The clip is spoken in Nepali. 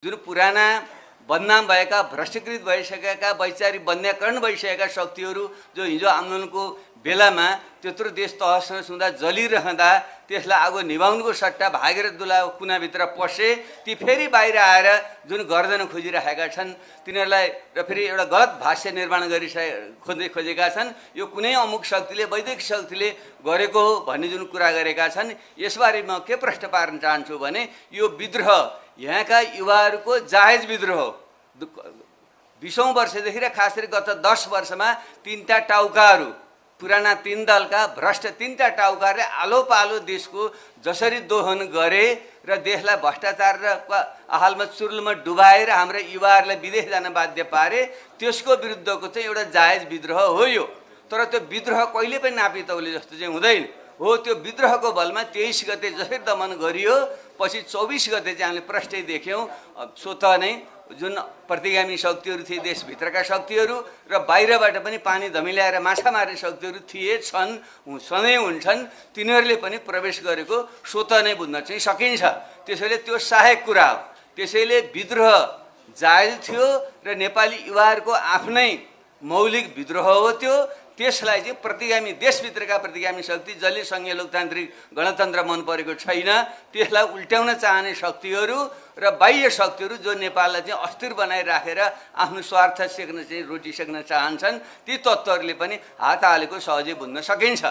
जुन पुराना बदनाम भएका भ्रष्टीकृत भइसकेका वैचारिक वन्याकरण भइसकेका शक्तिहरू जो हिजो आन्दोलनको बेलामा त्यत्रो देश तहस हुँदा जलिरहँदा त्यसलाई आगो निभाउनुको सट्टा भागेर दुला कुनाभित्र पसे ती फेरि बाहिर आएर जुन गर्दन खोजिरहेका छन् तिनीहरूलाई र फेरि एउटा गलत भाष्य निर्माण खोजेका छन्। यो कुनै अमुक शक्तिले वैदेशिक शक्तिले गरेको हो भन्ने जुन कुरा गरेका छन् यसबारे म के प्रश्न पार्न चाहन्छु भने यो विद्रोह यहाँका युवाहरूको जायज विद्रोह 20औं वर्षदेखि र खास गरी गत 10 वर्षमा तीनटा टाउकाहरू पुराना तीन दलका भ्रष्ट तीनटा टाउकाहरूले आलो पालो देशको जसरी दोहन गरे र देशलाई भ्रष्टाचार र हालमा चुर्लमा डुबाएर हाम्रा युवाहरूलाई विदेश जान बाध्य पारे त्यसको विरुद्धको चाहिँ एउटा जायज विद्रोह हो यो। तर त्यो विद्रोह कहिले पनि नापितौले जस्तो चाहिँ हुँदैन हो। त्यो विद्रोहको बलमा 23 गते जसरी दमन गरियो पछि 24 गते चाहिँ हामीले प्रष्टै देख्यौँ। स्वतः नै जुन प्रतिगामी शक्तिहरू थिए देशभित्रका शक्तिहरू र बाहिरबाट पनि पानी धमिल्याएर माछा मार्ने शक्तिहरू थिए छन् सधैँ हुन्छन् तिनीहरूले पनि प्रवेश गरेको स्वतः नै बुझ्न चाहिँ सकिन्छ। त्यसैले त्यो सहायक कुरा हो। त्यसैले विद्रोह जायज थियो र नेपाली युवाहरूको आफ्नै मौलिक विद्रोह हो त्यो। त्यसलाई चाहिँ प्रतिगामी देशभित्रका प्रतिगामी शक्ति जसले सङ्घीय लोकतान्त्रिक गणतन्त्र मन परेको छैन त्यसलाई उल्ट्याउन चाहने शक्तिहरू र बाह्य शक्तिहरू जो नेपाललाई चाहिँ अस्थिर बनाइराखेर आफ्नो स्वार्थ सेक्न चाहिँ रोटी सेक्न चाहन्छन् ती तत्त्वहरूले पनि हात हालेको सहजै बुझ्न सकिन्छ।